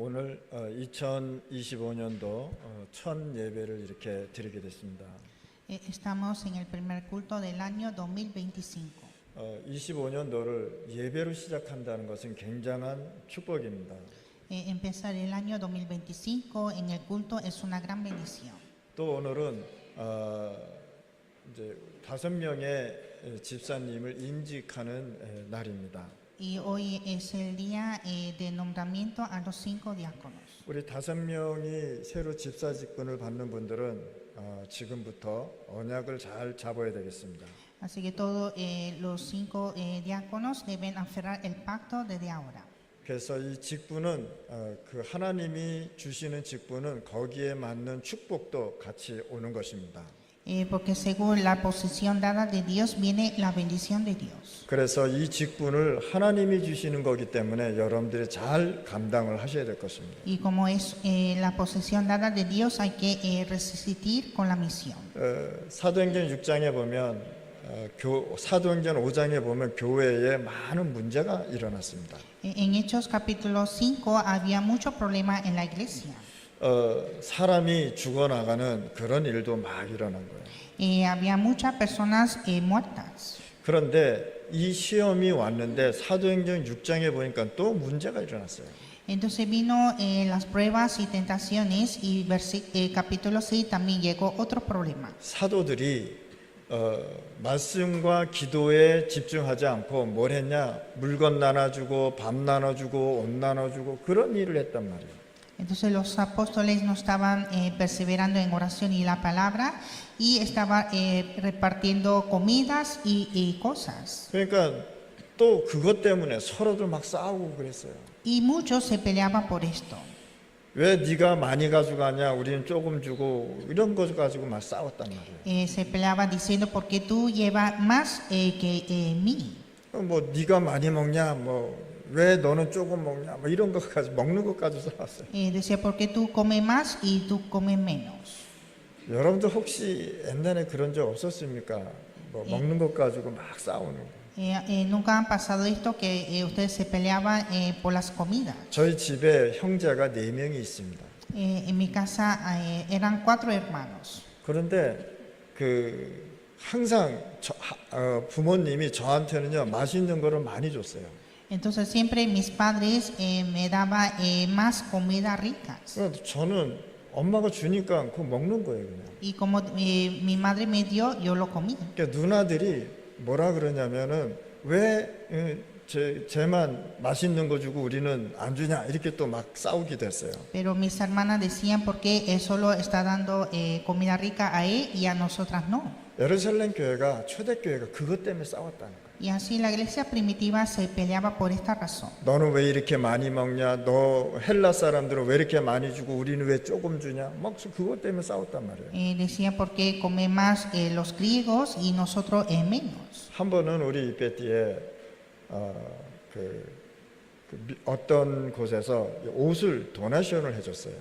오늘 2025년도 첫 예배를 이렇게 드리게 됐습니다. Estamos en el primer culto del año 2025. 25년도를 예배로 시작한다는 것은 굉장한 축복입니다. Empezar el año 2025 en el culto es una gran bendición. 또 오늘은 이제 5명의 집사님을 인직하는 날입니다. Y hoy es el día de nombramiento a los 5 diáconos. 우리 5명이 새로 집사 직분을 받는 분들은 지금부터 언약을 잘 잡아야 되겠습니다. Así que todos los 5 diáconos deben aferrar el pacto desde ahora. 그래서 이 직분은 그 하나님이 주시는 직분은 거기에 맞는 축복도 같이 오는 것입니다. Porque según la posición dada de Dios viene la bendición de Dios. 그래서 이 직분을 하나님이 주시는 거기 때문에 여러분들이 잘 감당을 하셔야 될 것입니다. Y como es la posesión dada de Dios, hay que resistir con la misión. 사도행전 6장에 보면 사도행전 5장에 보면 교회에 많은 문제가 일어났습니다. En Hechos capítulo 5 había mucho problema en la iglesia. 사람이 죽어나가는 그런 일도 막 일어난 거예요. Había muchas personas muertas. 그런데 이 시험이 왔는데 사도행전 6장에 보니까 또 문제가 일어났어요. Entonces vino las pruebas y tentaciones y capítulo 6 también llegó otro problema. 사도들이 말씀과 기도에 집중하지 않고 뭘 했냐? 물건 나눠주고 밥 나눠주고 옷 나눠주고 그런 일을 했단 말이에요. Entonces los apóstoles no estaban perseverando en oración y la palabra y estaban repartiendo comidas y cosas. 그러니까 또 그것 때문에 서로들 막 싸우고 그랬어요. Y muchos se peleaban por esto. 왜 네가 많이 가져가냐? 우리는 조금 주고 이런 거 가지고 막 싸웠단 말이에요. Se peleaban diciendo porque tú llevas más que mí. 뭐 네가 많이 먹냐? 뭐 왜 너는 조금 먹냐? 뭐 이런 것까지 먹는 것까지 싸웠어요. Decía porque tú comes más y tú comes menos. 여러분들 혹시 옛날에 그런 적 없었습니까? 뭐 먹는 것 가지고 막 싸우는 거. Nunca han pasado esto que ustedes se peleaban por las comidas. 저희 집에 형제가 4명이 있습니다. En mi casa eran 4 hermanos. 그런데 항상 부모님이 저한테는요 맛있는 거를 많이 줬어요. Entonces siempre mis padres me daban más comida ricas. 저는 엄마가 주니까 그거 먹는 거예요 그냥. Y como mi madre me dio, yo lo comí. 그러니까 누나들이 뭐라 그러냐면은 왜 쟤만 맛있는 거 주고 우리는 안 주냐 이렇게 또 막 싸우기도 했어요. Pero mis hermanas decían porque él solo está dando comida rica a él y a nosotras no. 예루살렘 교회가 초대교회가 그것 때문에 싸웠다는 거예요. Y así la iglesia primitiva se peleaba por esta razón. 너는 왜 이렇게 많이 먹냐? 너 헬라 사람들은 왜 이렇게 많이 주고 우리는 왜 조금 주냐? 막 그것 때문에 싸웠단 말이에요. Decían porque comen más los griegos y nosotros menos. 한 번은 우리 이베티에 어떤 곳에서 옷을 도네이션을 해줬어요.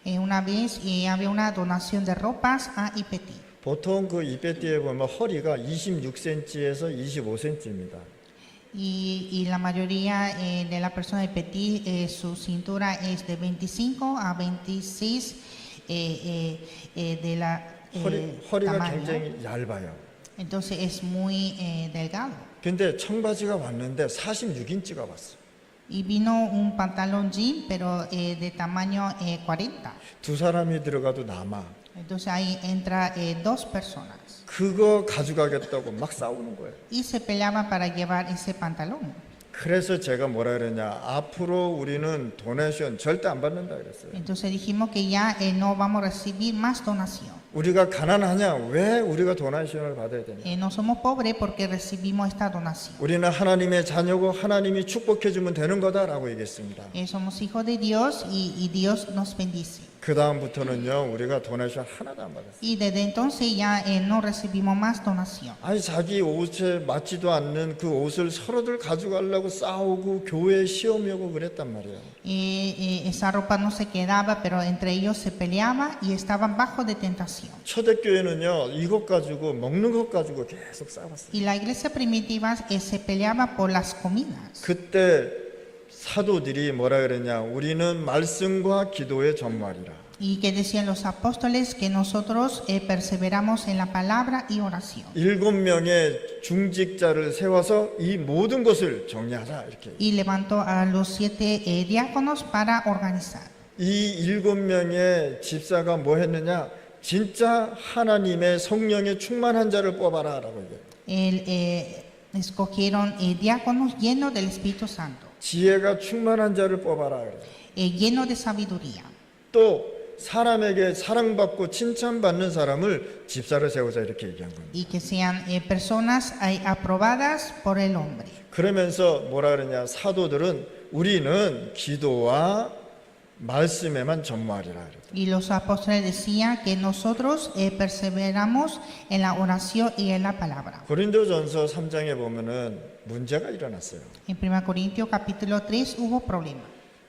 Una vez había una donación de ropas a Ipeti. 보통 그 이베티에 보면 허리가 26cm에서 25cm입니다. Y la mayoría de las personas de Petit, su cintura es de 25 a 26 de la 허리가 tamaño. 굉장히 얇아요. Entonces es muy delgado. 근데 청바지가 왔는데 46인치가 왔어. Y vino un pantalón jean, pero de tamaño 40. 두 사람이 들어가도 남아. Entonces ahí entra 2 personas. 그거 가져가겠다고 막 싸우는 거예요. Y se peleaban para llevar ese pantalón. 그래서 제가 뭐라 그랬냐? 앞으로 우리는 도네이션 절대 안 받는다 그랬어요. Entonces dijimos que ya no vamos a recibir más donación. 우리가 가난하냐? 왜 우리가 도네이션을 받아야 되냐? No somos pobres porque recibimos esta donación. 우리는 하나님의 자녀고 하나님이 축복해 주면 되는 거다라고 얘기했습니다. Somos hijos de Dios y Dios nos bendice. 그 다음부터는요 우리가 도네이션 하나도 안 받았어요. Y desde entonces ya no recibimos más donación. 아니 자기 옷에 맞지도 않는 그 옷을 서로들 가져가려고 싸우고 교회에 시험이 오고 그랬단 말이에요. Esa ropa no se quedaba, pero entre ellos se peleaba y estaban bajo de tentación. 초대교회는요 이것 가지고 먹는 것 가지고 계속 싸웠어요. Y la iglesia primitiva se peleaba por las comidas. 그때 사도들이 뭐라 그랬냐? 우리는 말씀과 기도의 전무하리라. Y que decían los apóstoles que nosotros perseveramos en la palabra y oración. 7명의 중직자를 세워서 이 모든 것을 정리하자 이렇게. Y levantó a los 7 diáconos para organizar. 이 7명의 집사가 뭐 했느냐? 진짜 하나님의 성령에 충만한 자를 뽑아라라고 얘기해요. Escogieron diáconos llenos del Espíritu Santo, 지혜가 충만한 자를 뽑아라 그래요. llenos de sabiduría. 또 사람에게 사랑받고 칭찬받는 사람을 집사를 세우자 이렇게 얘기한 겁니다. Y que sean personas aprobadas por el hombre. 그러면서 뭐라 그러냐? 사도들은 우리는 기도와 말씀에만 전무하리라 그래요. Y los apóstoles decían que nosotros perseveramos en la oración y en la palabra. 고린도전서 3장에 보면은 문제가 일어났어요. En 1 Corintios capítulo 3 hubo problema.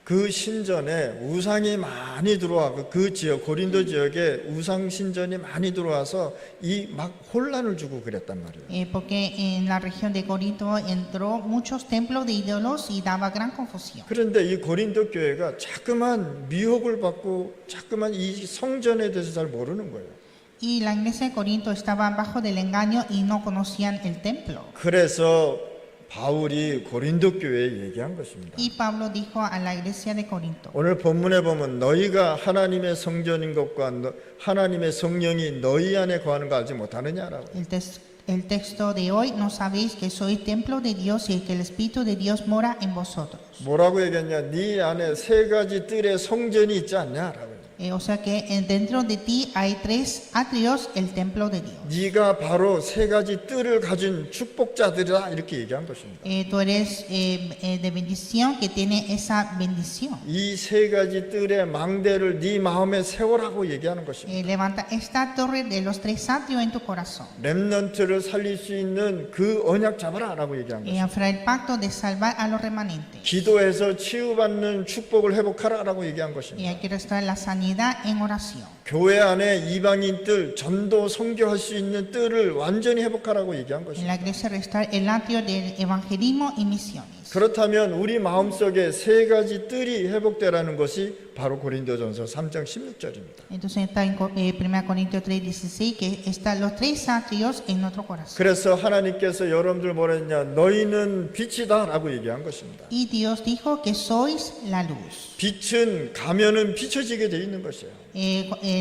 그 신전에 우상이 많이 들어와서 그 지역 고린도 지역에 우상 신전이 많이 들어와서 이 막 혼란을 주고 그랬단 말이에요. Porque en la región de Corinto entró muchos templos de ídolos y daba gran confusión. 그런데 이 고린도 교회가 자꾸만 미혹을 받고 자꾸만 이 성전에 대해서 잘 모르는 거예요. Y la iglesia de Corinto estaba bajo del engaño y no conocían el templo. 그래서 바울이 고린도 교회에 얘기한 것입니다. Y Pablo dijo a la iglesia de Corinto. 오늘 본문에 보면 너희가 하나님의 성전인 것과 하나님의 성령이 너희 안에 거하는 거 알지 못하느냐라고. El texto de hoy, no sabéis que sois templo de Dios y que el Espíritu de Dios mora en vosotros. 뭐라고 얘기했냐? 네 안에 3가지 뜰의 성전이 있지 않냐라고. O sea que dentro de ti hay 3 atrios, el templo de Dios. 네가 바로 3가지 뜰을 가진 축복자들이다 이렇게 얘기한 것입니다. Tú eres de bendición, que tiene esa bendición. 이 3가지 뜰의 망대를 네 마음에 세우라고 얘기하는 것입니다. Levanta esta torre de los 3 atrios en tu corazón. 렘넌트를 살릴 수 있는 그 언약 잡아라라고 얘기한 것입니다. Afra el pacto de salvar a los remanentes. 기도해서 치유받는 축복을 회복하라라고 얘기한 Y 것입니다. hay que restaurar la sanidad en oración. 교회 안에 이방인 뜰, 전도 선교할 수 있는 뜰을 완전히 회복하라고 얘기한 En 것입니다. la iglesia restaurar el atrio del evangelismo y misiones. 그렇다면 우리 마음속에 3가지 뜰이 회복되라는 것이 바로 고린도전서 3장 16절입니다. Entonces está en 1 Corintios 3:16 que están los 3 atrios en nuestro corazón. 그래서 하나님께서 여러분들 뭐라 했냐? 너희는 빛이다라고 얘기한 것입니다. Y Dios dijo que sois la luz. 빛은 가면은 비춰지게 돼 있는 것이에요.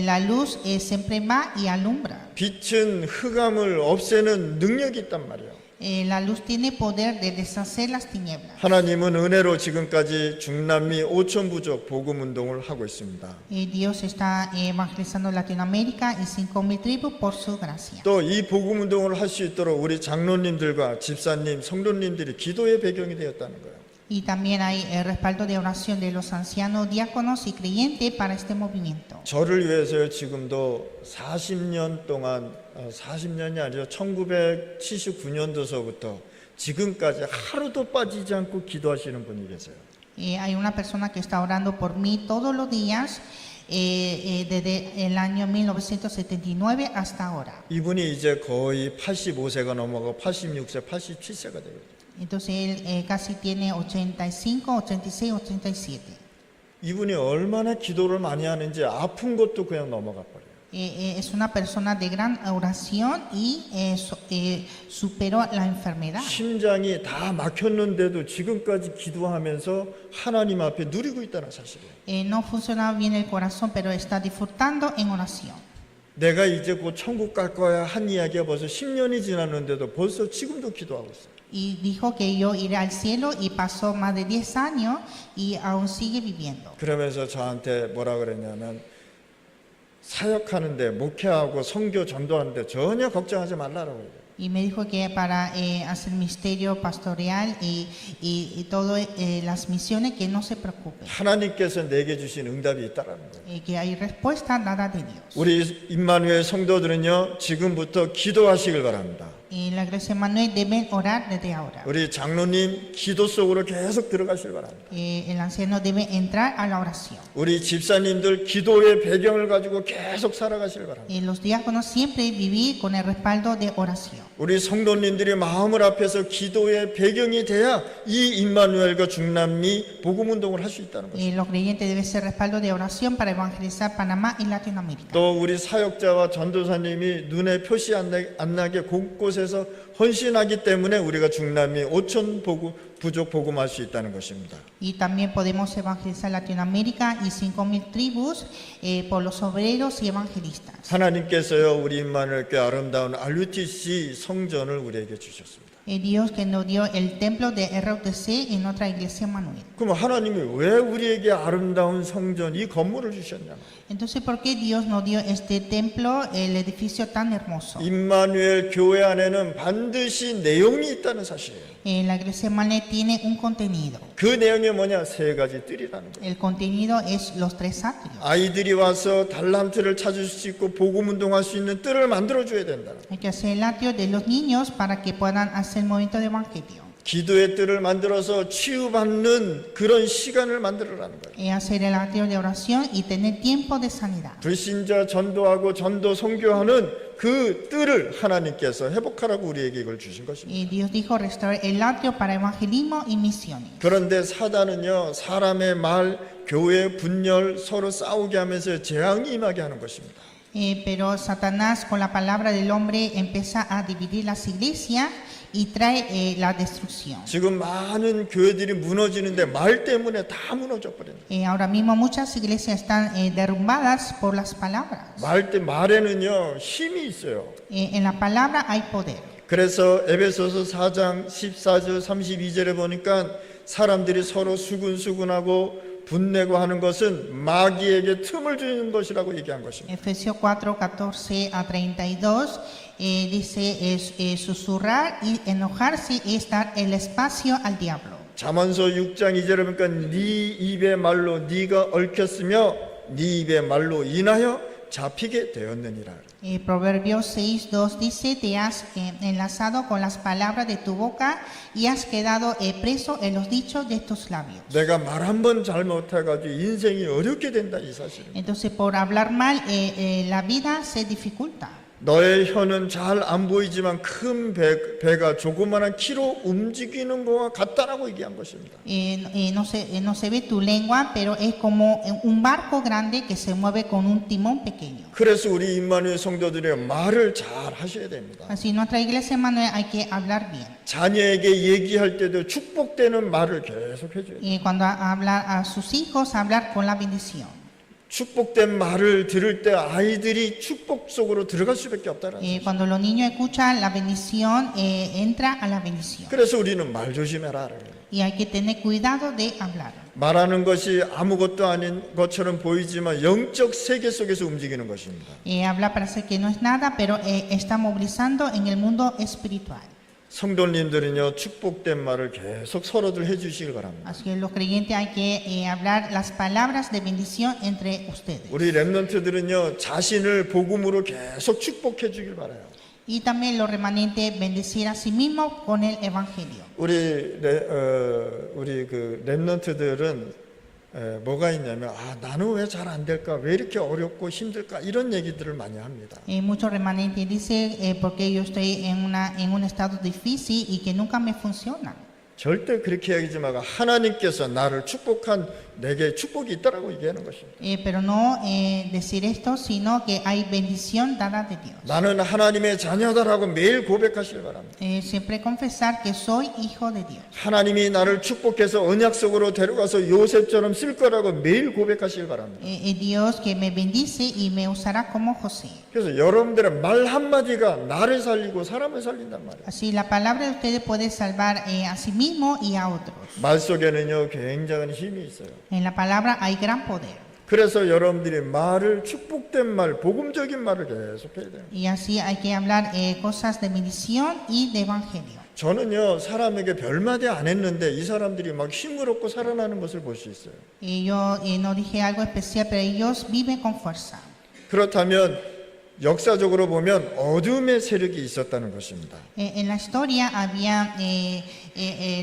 La luz siempre va y alumbra. 빛은 흑암을 없애는 능력이 있단 말이에요. La luz tiene poder de deshacer las tinieblas. 하나님은 은혜로 지금까지 중남미 5천 부족 복음 운동을 하고 있습니다. Dios está evangelizando Latinoamérica y 5,000 tribus por su gracia. 또 이 복음 운동을 할 수 있도록 우리 장로님들과 집사님, 성도님들이 기도의 배경이 되었다는 거예요. Y también hay el respaldo de oración de los ancianos, diáconos y creyentes para este movimiento. 저를 위해서요 지금도 40년 동안 40년이 아니죠 1979년도서부터 지금까지 하루도 빠지지 않고 기도하시는 분이 계세요. Hay una persona que está orando por mí todos los días desde el año 1979 hasta ahora. 이분이 이제 거의 85세가 넘어가고 86세, 87세가 되거든요. Entonces él casi tiene 85, 86, 87. 이분이 얼마나 기도를 많이 하는지 아픈 것도 그냥 넘어가 버려요. Es una persona de gran oración y superó la enfermedad. 심장이 다 막혔는데도 지금까지 기도하면서 하나님 앞에 누리고 있다는 사실이에요. No funcionaba bien el corazón, pero está disfrutando en oración. 내가 이제 곧 천국 갈 거야 한 이야기가 벌써 10년이 지났는데도 벌써 지금도 기도하고 있어요. Y dijo que yo iré al cielo y pasó más de 10 años y aún sigue viviendo. 그러면서 저한테 뭐라 그랬냐면 사역하는데 목회하고 선교 전도하는데 전혀 걱정하지 말라라고 해요. Y me dijo que para hacer misterio pastoral y todo las misiones que no se preocupe. 하나님께서 내게 주신 응답이 있다라는 거예요. Que hay respuesta dada de Dios. 우리 임마누엘 성도들은요 지금부터 기도하시길 바랍니다. La iglesia Manuel deben orar desde ahora. 우리 장로님 기도 속으로 계속 들어가실 바랍니다. El anciano debe entrar a la oración. 우리 집사님들 기도의 배경을 가지고 계속 살아가실 바랍니다. Los diáconos siempre vivir con el respaldo de oración. 우리 성도님들이 마음을 앞에서 기도의 배경이 돼야 이 임마누엘과 중남미 복음 운동을 할 수 있다는 것입니다. Los creyentes deben ser respaldo de oración para evangelizar Panamá y Latinoamérica. 또 우리 사역자와 전도사님이 눈에 표시 안 나게 곳곳에서 헌신하기 때문에 우리가 중남미 5천 부족 복음할 수 있다는 것입니다. Y también podemos evangelizar Latinoamérica y 5,000 tribus por los obreros y evangelistas. 하나님께서요 우리 임마누엘께 아름다운 RUTC 성전을 우리에게 주셨습니다. Dios que nos dio el templo de RUTC en otra iglesia Manuel. 그럼 하나님이 왜 우리에게 아름다운 성전 이 건물을 주셨냐? Entonces, ¿por qué Dios nos dio este templo, el edificio tan hermoso? 임마누엘 교회 안에는 반드시 내용이 있다는 사실이에요. La iglesia Manuel tiene un contenido. 그 내용이 뭐냐? 세 가지 뜰이라는 거예요. El contenido es los tres atrios. 아이들이 와서 달란트를 찾을 수 있고 복음 운동할 수 있는 뜰을 만들어 줘야 된다. Hay que hacer el atrio de los niños para que puedan hacer el movimiento de evangelio. 기도의 뜰을 만들어서 치유받는 그런 시간을 만들어라는 거예요. Hacer el atrio de oración y tener tiempo de sanidad. 불신자 전도하고 전도 선교하는 그 뜰을 하나님께서 회복하라고 우리에게 이걸 주신 것입니다. Dios dijo restaurar el atrio para evangelismo y misiones. 그런데 사단은요 사람의 말, 교회 분열, 서로 싸우게 하면서 재앙이 임하게 하는 것입니다. Pero Satanás con la palabra del hombre empieza a dividir las iglesias y trae la destrucción. 지금 많은 교회들이 무너지는데 말 때문에 다 무너져 버립니다. Ahora mismo muchas iglesias están derrumbadas por las palabras. 말에는요 힘이 있어요. En la palabra hay poder. 그래서 에베소서 4장 14절 32절에 보니까 사람들이 서로 수군수군하고 분내고 하는 것은 마귀에게 틈을 주는 것이라고 얘기한 것입니다. Efesios 4:14 a 32 dice susurrar y enojarse y dar el espacio al diablo. 잠언서 6장 2절에 보니까 네 입의 말로 네가 얽혔으며 네 입의 말로 인하여 잡히게 되었느니라. Proverbios 6:2 dice, te has enlazado con las palabras de tu boca y has quedado preso en los dichos de tus labios. 내가 말 한 번 잘못해가지고 인생이 어렵게 된다 이 사실입니다. Entonces por hablar mal la vida se dificulta. 너의 혀는 잘 안 보이지만 큰 배가 조그마한 키로 움직이는 것과 같다라고 얘기한 것입니다. No se ve tu lengua, pero es como un barco grande que se mueve con un timón pequeño. 그래서 우리 임마누엘 성도들이 말을 잘 하셔야 됩니다. Así nuestra iglesia Manuel hay que hablar bien. 자녀에게 얘기할 때도 축복되는 말을 계속 해줘요. Y cuando habla a sus hijos, hablar con la bendición. 축복된 말을 들을 때 아이들이 축복 속으로 들어갈 수밖에 없다는 사실. Cuando los niños escuchan la bendición, entra a la bendición. 그래서 우리는 말 조심해라. Y hay que tener cuidado de hablar. 말하는 것이 아무것도 아닌 것처럼 보이지만 영적 세계 속에서 움직이는 것입니다. Habla parece que no es nada, pero está movilizando en el mundo espiritual. 성도님들은요 축복된 말을 계속 서로들 해주시길 바랍니다. Así que los creyentes hay que hablar las palabras de bendición entre ustedes. 우리 렘넌트들은요 자신을 복음으로 계속 축복해 주길 바라요. Y también los remanentes bendecir a sí mismos con el evangelio. 우리 그 렘넌트들은 뭐가 있냐면 나는 왜 잘 안 될까, 왜 이렇게 어렵고 힘들까 이런 얘기들을 많이 합니다. Muchos remanentes dicen porque yo estoy en un estado difícil y que nunca me funciona. 절대 그렇게 얘기하지 말고 하나님께서 나를 축복한 내게 축복이 있다라고 얘기하는 것입니다. Pero no decir esto, sino que hay bendición dada de Dios. 나는 하나님의 자녀다라고 매일 고백하시길 바랍니다. Siempre confesar que soy hijo de Dios. 하나님이 나를 축복해서 언약 속으로 데려가서 요셉처럼 쓸 거라고 매일 고백하시길 바랍니다. Dios que me bendice y me usará como José. 그래서 여러분들의 말 한마디가 나를 살리고 사람을 살린단 말이에요. Así la palabra de ustedes puede salvar a sí mismo y a otros. 말 속에는요 굉장한 힘이 있어요. En la palabra hay gran poder. 그래서 여러분들이 말을 축복된 말, 복음적인 말을 계속 해야 돼요. Y así hay que hablar cosas de bendición y de evangelio. 저는요 사람에게 별말이 안 했는데 이 사람들이 막 힘을 얻고 살아나는 것을 볼 수 있어요. Yo no dije algo especial, pero ellos viven con fuerza. 그렇다면 역사적으로 보면 어둠의 세력이 있었다는 것입니다. En la historia había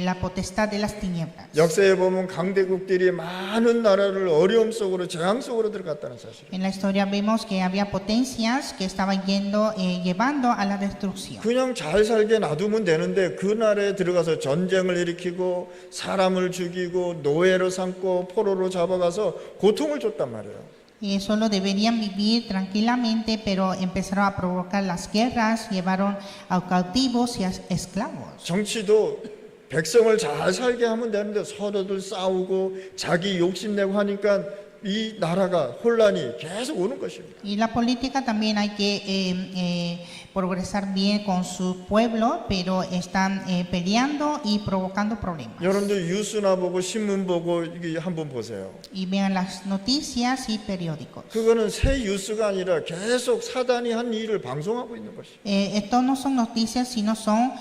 la potestad de las tinieblas. 역사에 보면 강대국들이 많은 나라를 어려움 속으로 재앙 속으로 들어갔다는 사실. En la historia vemos que había potencias que estaban llevando a la destrucción. 그냥 잘 살게 놔두면 되는데 그 나라에 들어가서 전쟁을 일으키고 사람을 죽이고 노예로 삼고 포로로 잡아가서 고통을 줬단 말이에요. Solo deberían vivir tranquilamente, pero empezaron a provocar las guerras, llevaron a cautivos y a esclavos. 정치도 백성을 잘 살게 하면 되는데 서로들 싸우고 자기 욕심내고 하니까 이 나라가 혼란이 계속 오는 것입니다. Y la política también hay que progresar bien con su pueblo, pero están peleando y provocando problemas. 여러분들 뉴스나 보고 신문 보고 이게 한번 보세요. Y vean las noticias y periódicos. 그거는 새 뉴스가 아니라 계속 사단이 한 일을 방송하고 있는 것이에요. Esto no son noticias, sino son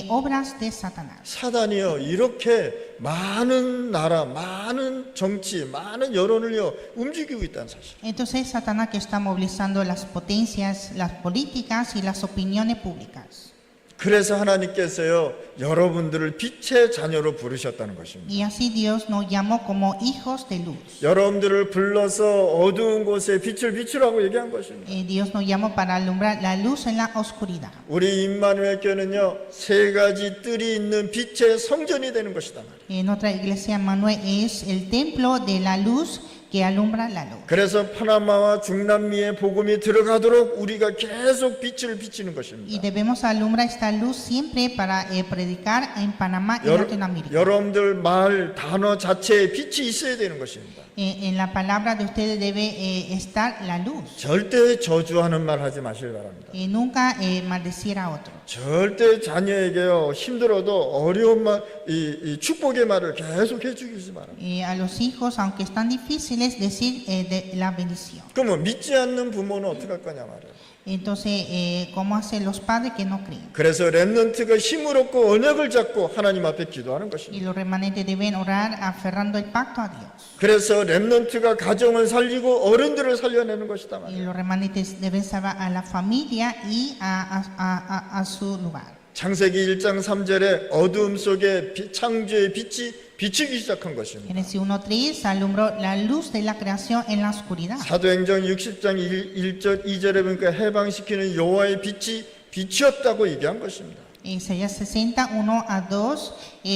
obras de Satanás. 사단이요 이렇게 많은 나라, 많은 정치, 많은 여론을요 움직이고 있다는 사실. Entonces Satanás que está movilizando las potencias, las políticas y las opiniones públicas. 그래서 하나님께서요 여러분들을 빛의 자녀로 부르셨다는 것입니다. Y así Dios nos llamó como hijos de luz. 여러분들을 불러서 어두운 곳에 빛을 비추라고 얘기한 것입니다. Dios nos llamó para alumbrar la luz en la oscuridad. 우리 임마누엘 교회는요 세 가지 뜰이 있는 빛의 성전이 되는 것이다 말이에요. Nuestra iglesia Emmanuel es el templo de la luz que alumbra la luz. 그래서 파나마와 중남미의 복음이 들어가도록 우리가 계속 빛을 비치는 Y 것입니다. debemos alumbrar esta luz siempre para predicar en Panamá y Latinoamérica. 여러분들 말 단어 자체에 빛이 있어야 되는 것입니다. En la palabra de ustedes debe estar la luz. 절대 저주하는 말 하지 마시길 바랍니다. Nunca maldecir a otro. 절대 자녀에게요 힘들어도 어려운 말, 이 축복의 말을 계속 해주기지 바랍니다. A los hijos, aunque están difíciles, decir de la bendición. 그러면 믿지 않는 부모는 어떻게 할 거냐 말이에요. Entonces, ¿cómo hacen los padres que no creen? 그래서 렘넌트가 힘을 얻고 언약을 잡고 하나님 앞에 기도하는 Y 것입니다. los remanentes deben orar aferrando el pacto a Dios. 그래서 렘넌트가 가정을 살리고 어른들을 살려내는 것이다 Y 말이에요. los remanentes deben salvar a la familia y a su lugar. 창세기 1장 3절에 어두움 속에 창조의 빛이 비추기 시작한 것입니다. Génesis 1:3 alumbró la luz de la creación en la oscuridad. 사도행전 60장 1절 2절에 보니까 해방시키는 여호와의 빛이 빛이었다고 얘기한 것입니다. Isaías 60:1-2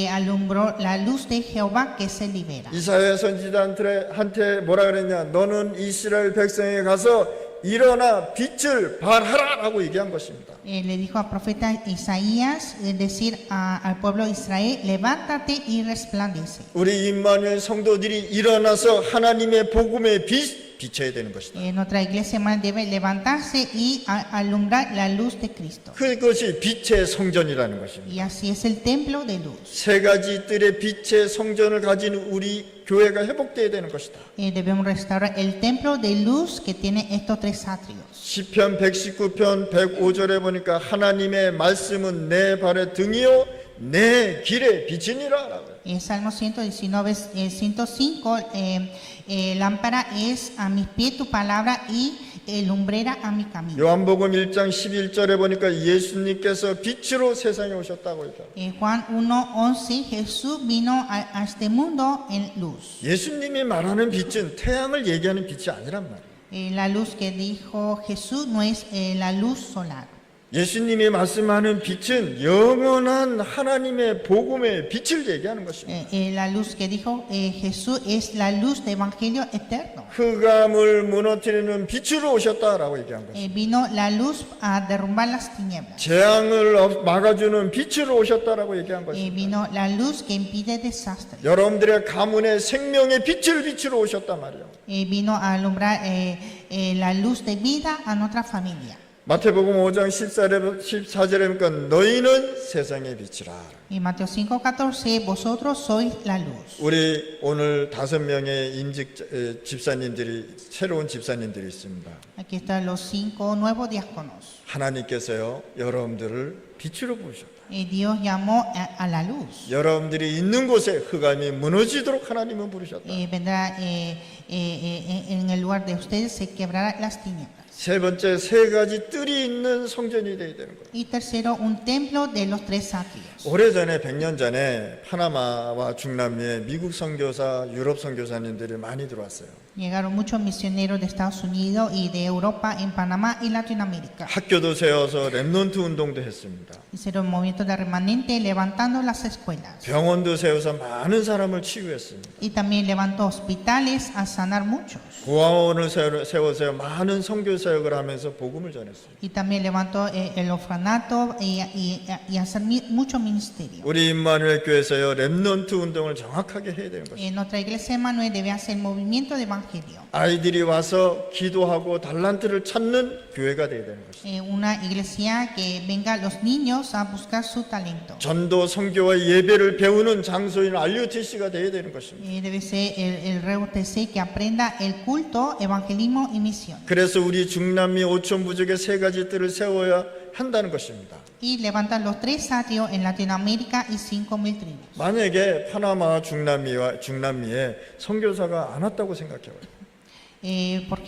alumbró la luz de Jehová que se libera. 이사야 선지자한테 뭐라 그랬냐? 너는 이스라엘 백성에 가서 일어나 빛을 발하라라고 얘기한 것입니다. Le dijo al profeta Isaías decir al pueblo de Israel, levántate y resplandece. 우리 임마누엘 성도들이 일어나서 하나님의 복음의 빛 비춰야 되는 것이다. Nuestra iglesia hermana debe levantarse y alumbrar la luz de Cristo. 그것이 빛의 성전이라는 것입니다. Y así es el templo de luz. 세 가지 뜰의 빛의 성전을 가진 우리 교회가 회복되어야 되는 것이다. Debemos restaurar el templo de luz que tiene estos tres atrios. 시편 119편 105절에 보니까 하나님의 말씀은 내 발의 등이요 내 길의 빛이니라. Salmo 119, 105, lámpara es a mis pies tu palabra y lumbrera a mi camino. 요한복음 1장 11절에 보니까 예수님께서 빛으로 세상에 오셨다고 했다. Juan 1:11 Jesús vino a este mundo en luz. 예수님이 말하는 빛은 태양을 얘기하는 빛이 아니란 말이에요. La luz que dijo Jesús no es la luz solar. 예수님이 말씀하는 빛은 영원한 하나님의 복음의 빛을 얘기하는 것입니다. La luz que dijo Jesús es la luz de evangelio eterno. 흑암을 무너뜨리는 빛으로 오셨다라고 얘기한 것입니다. Vino la luz a derrumbar las tinieblas. 재앙을 막아주는 빛으로 오셨다라고 얘기한 것입니다. Vino la luz que impide desastre. 여러분들의 가문의 생명의 빛을 빛으로 오셨단 말이에요. Vino a alumbrar la luz de vida a nuestra familia. 마태복음 5장 14절에 보니까 너희는 세상의 빛이라. Y Mateo 5:14 vosotros sois la luz. 우리 오늘 5명의 임직 집사님들이 새로운 집사님들이 있습니다. Aquí están los 5 nuevos diáconos. 하나님께서요 여러분들을 빛으로 부르셨다. Dios llamó a la luz. 여러분들이 있는 곳에 흑암이 무너지도록 하나님은 부르셨다. Vendrá en el lugar de ustedes se quebrará las tinieblas. 세 번째, 세 가지 뜰이 있는 성전이 되어야 되는 거예요. Y tercero, un templo de los tres atrios. 오래전에 100년 전에 파나마와 중남미에 미국 선교사, 유럽 선교사님들이 많이 들어왔어요. Llegaron muchos misioneros de Estados Unidos y de Europa en Panamá y Latinoamérica. 학교도 세워서 랩넌트 운동도 했습니다. Hicieron movimientos de remanente levantando las escuelas. 병원도 세워서 많은 사람을 치유했습니다. Y también levantó hospitales a sanar muchos. 고아원을 세워서 많은 선교 사역을 하면서 복음을 전했습니다. Y también levantó el orfanato y hacer muchos ministerios. 우리 임마누엘 교회에서요, 랩넌트 운동을 정확하게 해야 되는 것입니다. En nuestra iglesia Emmanuel debe hacer movimiento de evangelio. 아이들이 와서 기도하고 달란트를 찾는 교회가 되어야 되는 것입니다. Una iglesia que venga los niños a buscar su talento. 전도, 선교와 예배를 배우는 장소인 RUTC가 되어야 되는 것입니다. Debe ser el RUTC que aprenda el culto, evangelismo y misión. 그래서 우리 중남미 5천 부족의 세 가지 뜰을 세워야 한다는 것입니다. Y levantan los tres atrios en Latinoamérica y 5,000 tribus. 만약에 파나마 중남미에 선교사가 안 왔다고 생각해요. Por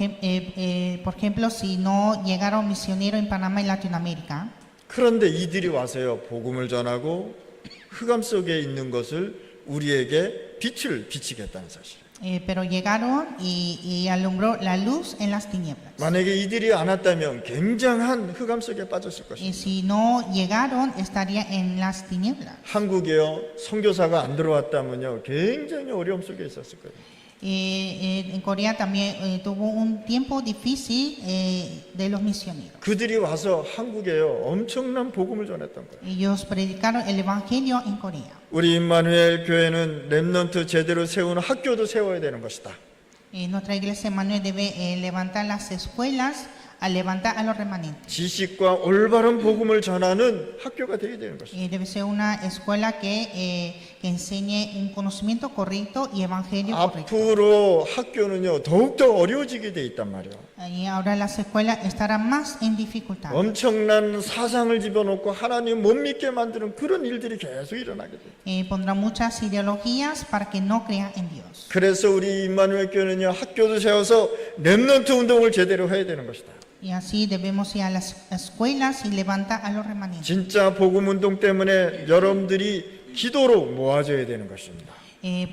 ejemplo, si no llegaron misioneros en Panamá y Latinoamérica, 그런데 이들이 와서요, 복음을 전하고 흑암 속에 있는 것을 우리에게 빛을 비치겠다는 사실. pero llegaron y alumbró la luz en las tinieblas. 만약에 이들이 안 왔다면 굉장한 흑암 속에 빠졌을 Y 것입니다. si no llegaron, estaría en las tinieblas. 한국에요, 선교사가 안 들어왔다면요, 굉장히 어려움 속에 있었을 거예요. En Corea también tuvo un tiempo difícil de los misioneros. 그들이 와서 한국에요, 엄청난 복음을 전했던 거예요. Ellos predicaron el evangelio en Corea. 우리 임마누엘 교회는 렘넌트 제대로 세우는 학교도 세워야 되는 것이다. Nuestra iglesia Emmanuel debe levantar las escuelas, a levantar a los remanentes. 지식과 올바른 복음을 전하는 학교가 되어야 되는 것이다. Debe ser una escuela que enseñe un conocimiento correcto y evangelio correcto. 앞으로 학교는요, 더욱더 어려워지게 돼 있단 말이에요. Y ahora las escuelas estarán más en dificultad. 엄청난 사상을 집어넣고 하나님 못 믿게 만드는 그런 일들이 계속 일어나게 돼요. Pondrá muchas ideologías para que no crean en Dios. 그래서 우리 임마누엘 교회는요, 학교도 세워서 렘넌트 운동을 제대로 해야 되는 것이다. Y así debemos ir a las escuelas y levantar a los remanentes. 진짜 복음 운동 때문에 여러분들이 기도로 모아져야 되는 것입니다.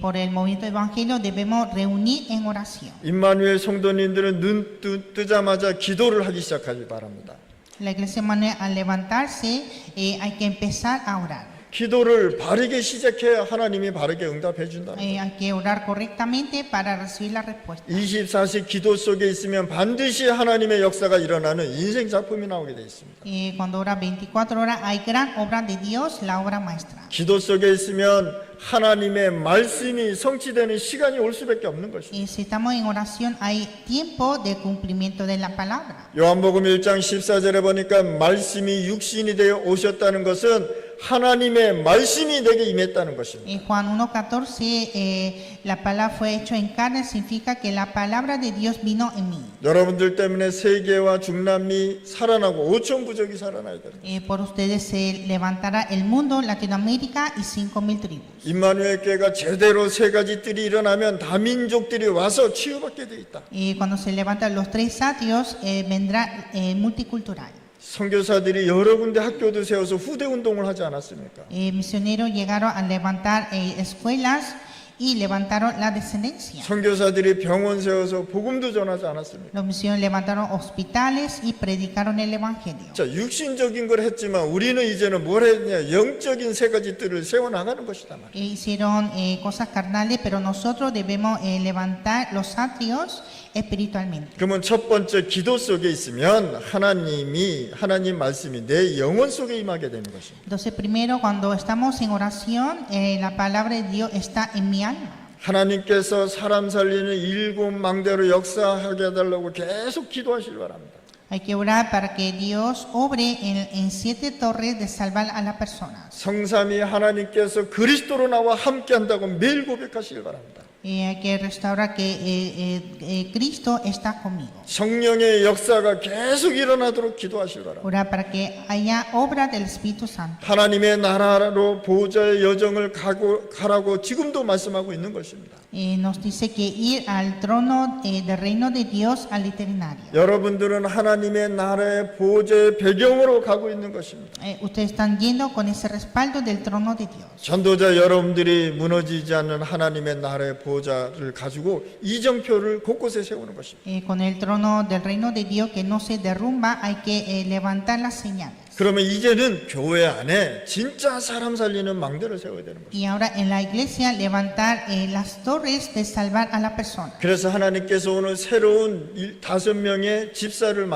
Por el movimiento evangelio debemos reunir en oración. 임마누엘 성도님들은 눈 뜨자마자 기도를 하기 시작하기 바랍니다. La iglesia Emmanuel al levantarse hay que empezar a orar. 기도를 바르게 시작해야 하나님이 바르게 응답해 준다는 거예요. Hay que orar correctamente para recibir la respuesta. 24시 기도 속에 있으면 반드시 하나님의 역사가 일어나는 인생 작품이 나오게 돼 있습니다. Cuando ora 24 horas hay gran obra de Dios, la obra maestra. 기도 속에 있으면 하나님의 말씀이 성취되는 시간이 올 수밖에 없는 것입니다. Y si estamos en oración hay tiempo de cumplimiento de la palabra. 요한복음 1장 14절에 보니까 말씀이 육신이 되어 오셨다는 것은 하나님의 말씀이 내게 임했다는 것입니다. En Juan 1:14 la palabra fue hecho en carne significa que la palabra de Dios vino en mí. 여러분들 때문에 세계와 중남미 살아나고 5천 부족이 살아나야 됩니다. Por ustedes se levantará el mundo, Latinoamérica y 5,000 tribus. 임마누엘 교회가 제대로 세 가지 뜰이 일어나면 다민족들이 와서 치유받게 돼 있다. Cuando se levantan los tres atrios vendrá multicultural. 선교사들이 여러 군데 학교도 세워서 후대 운동을 하지 않았습니까? Misioneros llegaron a levantar escuelas y levantaron la descendencia. 선교사들이 병원 세워서 복음도 전하지 않았습니까? Los misioneros levantaron hospitales y predicaron el evangelio. 자, 육신적인 걸 했지만 우리는 이제는 뭘 했냐? 영적인 세 가지 뜰을 세워 나가는 것이다 말이야. Hicieron cosas carnales, pero nosotros debemos levantar los atrios espiritualmente. 그러면 첫 번째 기도 속에 있으면 하나님 말씀이 내 영혼 속에 임하게 되는 것입니다. Entonces, primero, cuando estamos en oración, la palabra de Dios está en mi alma. 하나님께서 사람 살리는 7 망대로 역사하게 해달라고 계속 기도하시기 바랍니다. Hay que orar para que Dios obre en 7 torres de salvar a las personas. 성삼위 하나님께서 그리스도로 나와 함께한다고 매일 고백하시기 바랍니다. Hay que restaurar que Cristo está conmigo. 성령의 역사가 계속 일어나도록 기도하시기 바랍니다. Orar para que haya obra del Espíritu Santo. 하나님의 나라로 보호자의 여정을 가라고 지금도 말씀하고 있는 것입니다. nos dice que ir al trono del reino de Dios al veterinario. 여러분들은 하나님의 나라의 보좌의 배경으로 가고 있는 것입니다. Ustedes están yendo con ese respaldo del trono de Dios. 전도자 여러분들이 무너지지 않는 하나님의 나라의 보좌를 가지고 이정표를 곳곳에 세우는 것입니다. Con el trono del reino de Dios que no se derrumba, hay que levantar las señales. 그러면 이제는 교회 안에 진짜 사람 살리는 망대를 세워야 되는 것입니다. Y ahora en la iglesia levantar las torres de salvar a la persona. 그래서 하나님께서 오늘 새로운 5명의 집사를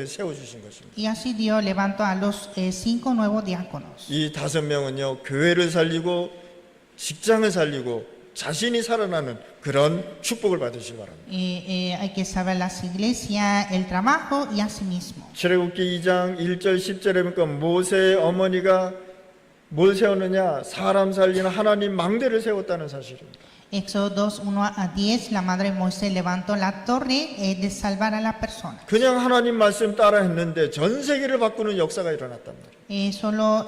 세워주신 것입니다. Y así Dios levantó a los 5 nuevos diáconos. 이 5명은요, 교회를 살리고 직장을 살리고 자신이 살아나는 그런 축복을 받으시기 바랍니다. Hay que saber las iglesias, el trabajo y a sí mismo. 출애굽기 2장 1절 10절에 보니까 모세의 어머니가 뭘 세웠느냐? 사람 살리는 하나님 망대를 세웠다는 사실입니다. Éxodo 2, 1 a 10, la madre de Moisés levantó la torre de salvar a la persona. 그냥 하나님 말씀 따라 했는데 전 세계를 바꾸는 역사가 일어났단 말이에요. Solo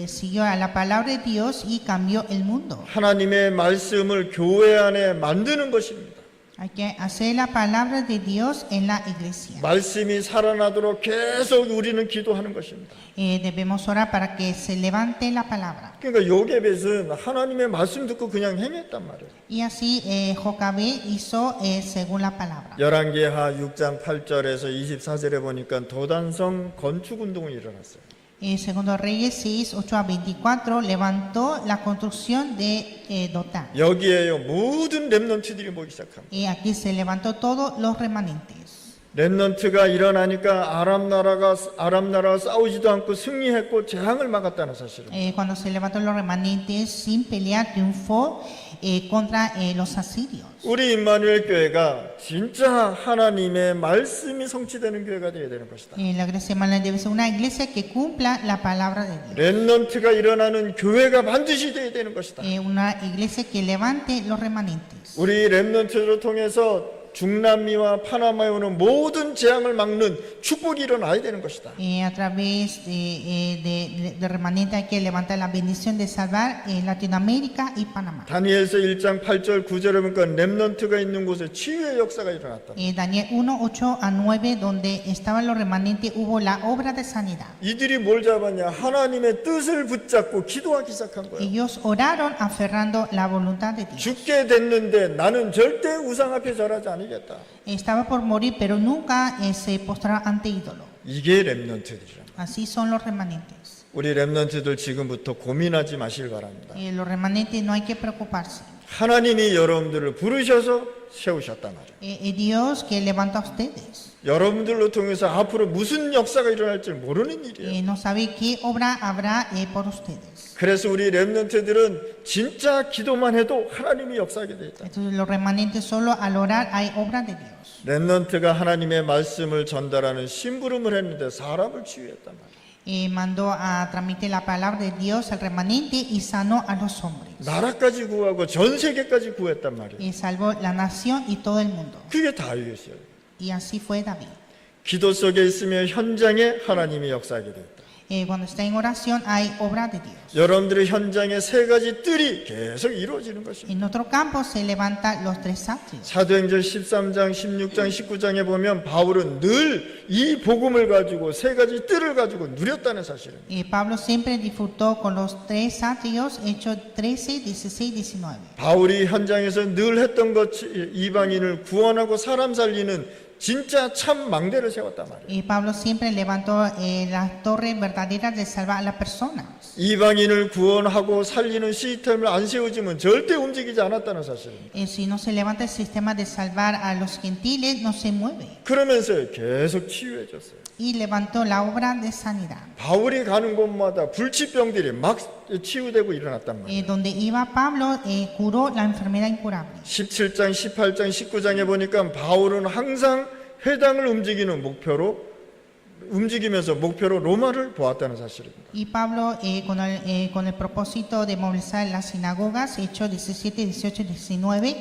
siguió a la palabra de Dios y cambió el mundo. 하나님의 말씀을 교회 안에 만드는 것입니다. Hay que hacer la palabra de Dios en la iglesia. 말씀이 살아나도록 계속 우리는 기도하는 것입니다. Debemos orar para que se levante la palabra. 그러니까 요게벳은 하나님의 말씀 듣고 그냥 행했단 말이에요. Y así Jocabé hizo según la palabra. 열왕기하 6장 8절에서 24절에 보니까 도단성 건축 운동이 일어났어요. Segundo Reyes 6, 8 a 24 levantó la construcción de Dotán. 여기에요 모든 렘넌트들이 모이기 시작합니다. Y aquí se levantó todos los remanentes. 렘넌트가 일어나니까 아람 나라가 싸우지도 않고 승리했고 재앙을 막았다는 사실입니다. Cuando se levantó los remanentes sin pelear triunfó contra los asirios. 우리 임마누엘 교회가 진짜 하나님의 말씀이 성취되는 교회가 되어야 되는 것이다. La iglesia Manuel debe ser una iglesia que cumpla la palabra de Dios. 렘넌트가 일어나는 교회가 반드시 되어야 되는 것이다. Una iglesia que levante los remanentes. 우리 렘넌트를 통해서 중남미와 파나마에 오는 모든 재앙을 막는 축복이 일어나야 되는 것이다. A través de remanente hay que levantar la bendición de salvar Latinoamérica y Panamá. 다니엘서 1장 8절 9절에 보니까 렘넌트가 있는 곳에 치유의 역사가 일어났다. Daniel 1, 8 a 9, donde estaban los remanentes, hubo la obra de sanidad. 이들이 뭘 잡았냐? 하나님의 뜻을 붙잡고 기도하기 시작한 거야. Ellos oraron aferrando la voluntad de Dios. 죽게 됐는데 나는 절대 우상 앞에 절하지 않으겠다. Estaba por morir, pero nunca se postraba ante ídolo. 이게 렘넌트들이라. Así son los remanentes. 우리 렘넌트들 지금부터 고민하지 마시길 바랍니다. Los remanentes no hay que preocuparse. 하나님이 여러분들을 부르셔서 세우셨단 말이에요. Dios que levanta a ustedes. 여러분들로 통해서 앞으로 무슨 역사가 일어날지 모르는 일이에요. No sabe qué obra habrá por ustedes. 그래서 우리 렘넌트들은 진짜 기도만 해도 하나님이 역사하게 돼 있다. Entonces los remanentes solo al orar hay obra de Dios. 렘넌트가 하나님의 말씀을 전달하는 심부름을 했는데 사람을 치유했단 말이에요. Mandó a transmitir la palabra de Dios al remanente y sanó a los hombres. 나라까지 구하고 전 세계까지 구했단 말이에요. Salvó la nación y todo el mundo. 그게 다윗이었어요. Y así fue David. 기도 속에 있으면 현장에 하나님이 역사하게 됐다. Cuando está en oración hay obra de Dios. 여러분들의 현장에 세 가지 뜰이 계속 이루어지는 것입니다. En nuestro campo se levantan los tres atrios. 사도행전 13장, 16장, 19장에 보면 바울은 늘 이 복음을 가지고 세 가지 뜰을 가지고 누렸다는 사실입니다. Pablo siempre disfrutó con los tres atrios, Hechos 13, 16, 19. 바울이 현장에서 늘 했던 것 이방인을 구원하고 사람 살리는 진짜 참 망대를 세웠단 말이에요. Pablo siempre levantó las torres verdaderas de salvar a las personas. 이방인을 구원하고 살리는 시스템을 안 세워지면 절대 움직이지 않았다는 사실입니다. Si no se levanta el sistema de salvar a los gentiles, no se mueve. 그러면서 계속 치유해졌어요. Y levantó la obra de sanidad. 바울이 가는 곳마다 불치병들이 막 치유되고 일어났단 말이에요. Donde iba Pablo, curó la enfermedad incurable. 17장, 18장, 19장에 보니까 바울은 항상 회당을 움직이면서 목표로 로마를 보았다는 사실입니다. Y Pablo, con el propósito de movilizar las sinagogas, Hechos 17, 18, 19,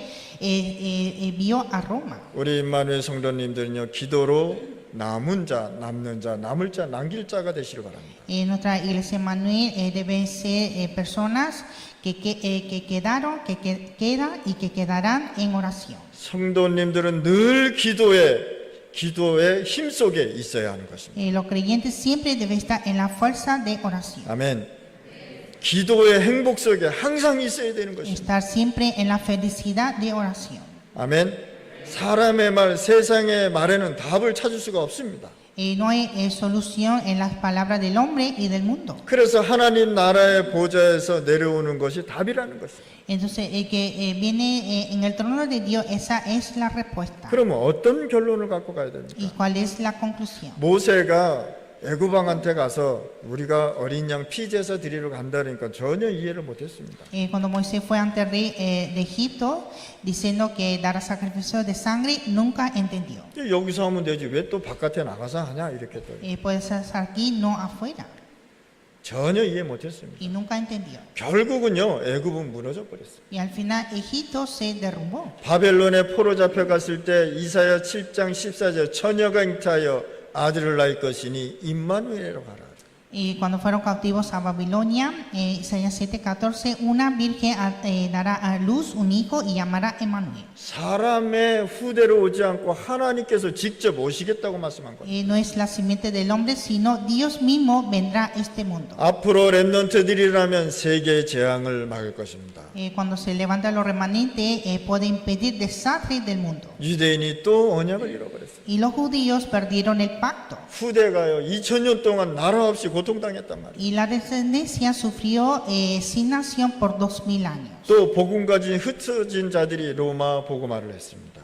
vio a Roma. 우리 임마누엘 성도님들은요, 기도로 남은 자, 남는 자, 남을 자, 남길 자가 되시길 바랍니다. Nuestra iglesia Manuel deben ser personas que quedaron, quedan y que quedarán en oración. 성도님들은 늘 기도의 힘 속에 있어야 하는 것입니다. Los creyentes siempre deben estar en la fuerza de oración. 아멘. 기도의 행복 속에 항상 있어야 되는 것입니다. Estar siempre en la felicidad de oración. 아멘. 사람의 말, 세상의 말에는 답을 찾을 수가 없습니다. No hay solución en las palabras del hombre y del mundo. 그래서 하나님 나라의 보좌에서 내려오는 것이 답이라는 것이에요. Entonces, el que viene en el trono de Dios, esa es la respuesta. 그러면 어떤 결론을 갖고 가야 됩니까? ¿Y cuál es la conclusión? 모세가 애굽왕한테 가서 우리가 어린 양 피제사 드리러 간다니까 전혀 이해를 못했습니다. Cuando Moisés fue ante el rey de Egipto diciendo que dará sacrificio de sangre, nunca entendió. 여기서 하면 되지 왜 또 바깥에 나가서 하냐 이렇게 또 Puede ser aquí, no afuera. 전혀 이해 못했습니다. Y nunca entendió. 결국은요 애굽은 무너져 버렸어요. Y al final Egipto se derrumbó. 바벨론에 포로 잡혀갔을 때 이사야 7장 14절 처녀가 잉타하여 아들을 낳을 것이니 임마누엘이라고 하라. Y cuando fueron cautivos a Babilonia, Isaías 7:14, una virgen dará a luz un hijo y llamará Emmanuel. 사람의 후대로 오지 않고 하나님께서 직접 오시겠다고 말씀한 거예요. No es la simiente del hombre, sino Dios mismo vendrá a este mundo. 앞으로 렘넌트들이라면 세계의 재앙을 막을 것입니다. Cuando se levantan los remanentes, puede impedir desastres del mundo. 유대인이 또 언약을 잃어버렸어요. Y los judíos perdieron el pacto. 후대가요 2000년 동안 나라 없이 고통당했단 말이에요. Y la descendencia sufrió sin nación por 2000 años. 또 복음 가진 흩어진 자들이 로마 복음화를 했습니다.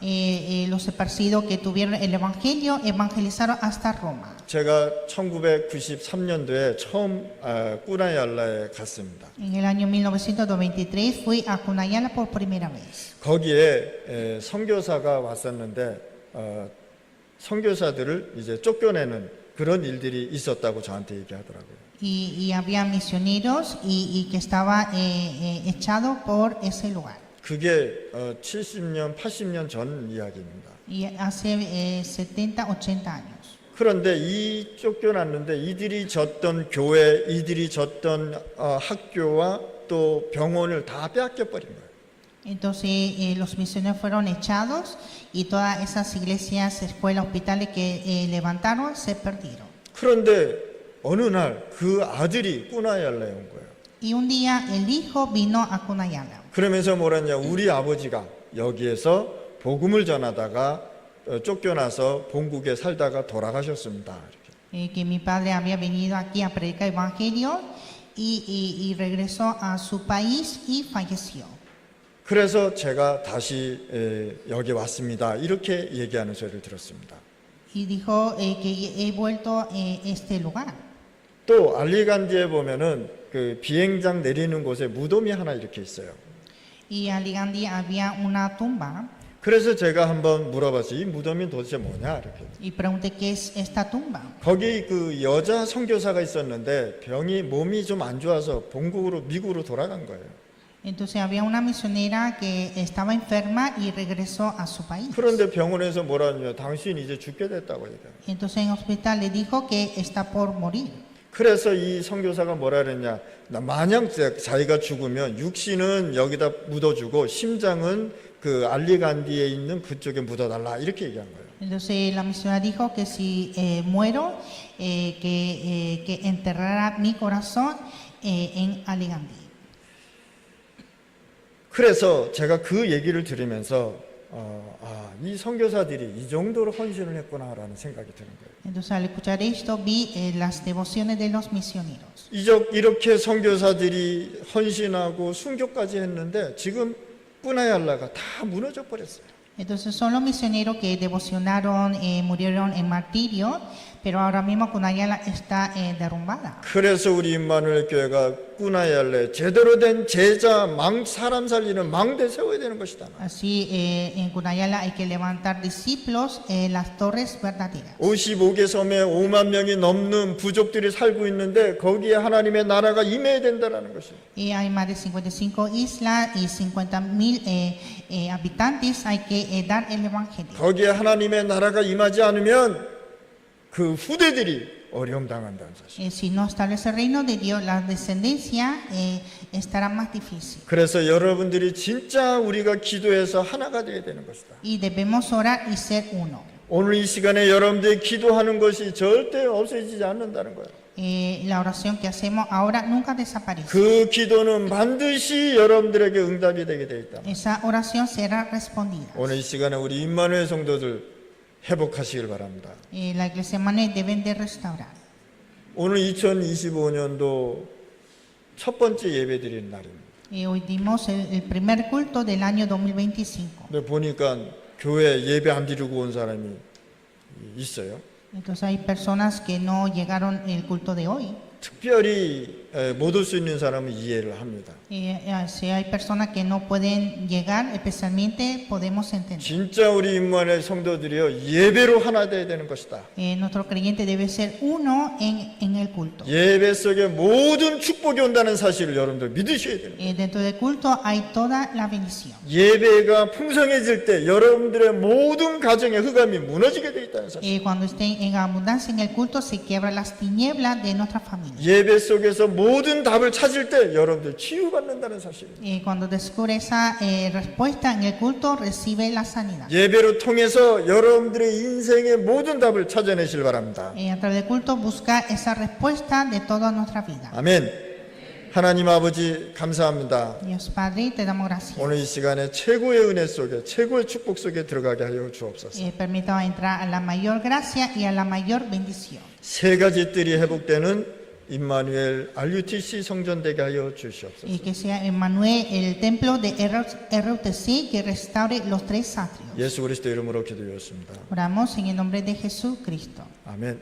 Los esparcidos que tuvieron el evangelio evangelizaron hasta Roma. 제가 1993년도에 처음 꾸나얄라에 갔습니다. En el año 1993 fui a Cunayala por primera vez. 거기에 선교사가 왔었는데 선교사들을 이제 쫓겨내는 그런 일들이 있었다고 저한테 얘기하더라고요. Y había misioneros y que estaba echado por ese lugar. 그게 70년, 80년 전 이야기입니다. Y hace 70, 80 años. 그런데 이 쫓겨났는데 이들이 졌던 교회, 이들이 졌던 학교와 또 병원을 다 빼앗겨버린 거예요. Entonces los misioneros fueron echados y todas esas iglesias, escuelas, hospitales que levantaron se perdieron. 그런데 어느 날 그 아들이 꾸나얄라에 온 거예요. Y un día el hijo vino a Cunayala. 그러면서 뭐랬냐, 우리 아버지가 여기에서 복음을 전하다가 쫓겨나서 본국에 살다가 돌아가셨습니다. 이렇게. Que mi padre había venido aquí a predicar evangelio y regresó a su país y falleció. 그래서 제가 다시 여기 왔습니다. 이렇게 얘기하는 소리를 들었습니다. Y dijo que he vuelto a este lugar. 또 알리간디에 보면은 그 비행장 내리는 곳에 무덤이 하나 이렇게 있어요. Y a Ligandi había una tumba. 그래서 제가 한번 물어봤어요. 이 무덤이 도대체 뭐냐 이렇게. Y pregunté qué es esta tumba. 거기 그 여자 선교사가 있었는데 몸이 좀 안 좋아서 본국으로 미국으로 돌아간 거예요. Entonces había una misionera que estaba enferma y regresó a su país. 그런데 병원에서 뭐라 하냐면 당신 이제 죽게 됐다고 얘기해요. Entonces en el hospital le dijo que está por morir. 그래서 이 선교사가 뭐라 그랬냐, 만약 자기가 죽으면 육신은 여기다 묻어주고 심장은 그 알리간디에 있는 그쪽에 묻어달라 이렇게 얘기한 거예요. Entonces la misionera dijo que si muero, que enterrara mi corazón en Aligandi. 그래서 제가 그 얘기를 들으면서 이 선교사들이 이 정도로 헌신을 했구나라는 생각이 드는 거예요. Entonces al escuchar esto vi las devociones de los misioneros. 이렇게 선교사들이 헌신하고 순교까지 했는데 지금 꾸나얄라가 다 무너져 버렸어요. Entonces son los misioneros que devocionaron, murieron en martirio, pero ahora mismo Cunayala está derrumbada. 그래서 우리 임마누엘 교회가 꾸나얄라에 제대로 된 제자 사람 살리는 망대 세워야 되는 것이다. Así en Cunayala hay que levantar discípulos en las torres verdaderas. 55개 섬에 5만 명이 넘는 부족들이 살고 있는데 거기에 하나님의 나라가 임해야 된다라는 것이에요. Y hay más de 55 islas y 50,000 habitantes. Hay que dar el evangelio. 거기에 하나님의 나라가 임하지 않으면 그 후대들이 어려움당한다는 사실. Si no establece el reino de Dios, la descendencia estará más difícil. 그래서 여러분들이 진짜 우리가 기도해서 하나가 되어야 되는 것이다. Y debemos orar y ser uno. 오늘 이 시간에 여러분들이 기도하는 것이 절대 없어지지 않는다는 거예요. La oración que hacemos ahora nunca desaparece. 그 기도는 반드시 여러분들에게 응답이 되게 되어 있다. Esa oración será respondida. 오늘 이 시간에 우리 임마누엘 성도들 회복하시길 바랍니다. La iglesia Manuel deben de restaurar. 오늘 2025년도 첫 번째 예배 드리는 날입니다. Hoy dimos el primer culto del año 2025. 근데 보니까 교회 예배 안 드리고 온 사람이 있어요. Entonces hay personas que no llegaron el culto de hoy. 특별히 못 올 수 있는 사람은 이해를 합니다. Si hay personas que no pueden llegar, especialmente podemos entender. 진짜 우리 임마누엘 성도들이요 예배로 하나 돼야 되는 것이다. Nuestro creyente debe ser uno en el culto. 예배 속에 모든 축복이 온다는 사실을 여러분들 믿으셔야 돼요. Dentro del culto hay toda la bendición. 예배가 풍성해질 때 여러분들의 모든 가정의 흑암이 무너지게 되어 있다는 사실. Cuando estén en abundancia en el culto, se quiebran las tinieblas de nuestra familia. 예배 속에서 모든 답을 찾을 때 여러분들 치유받는다는 사실. Cuando descubre esa respuesta en el culto, recibe la sanidad. 예배로 통해서 여러분들의 인생의 모든 답을 찾아내실 바랍니다. A través del culto, buscar esa respuesta de toda nuestra vida. 아멘. 하나님 아버지 감사합니다. Dios Padre, te damos gracias. 오늘 이 시간에 최고의 은혜 속에 최고의 축복 속에 들어가게 하여 주옵소서. Permítame entrar a la mayor gracia y a la mayor bendición. 세 가지 뜰이 회복되는 임마누엘 RUTC 성전 되게 하여 주시옵소서. Y que sea Emmanuel el templo de RUTC que restaure los tres atrios. 예수 그리스도 이름으로 기도드렸습니다. Oramos en el nombre de Jesucristo. 아멘.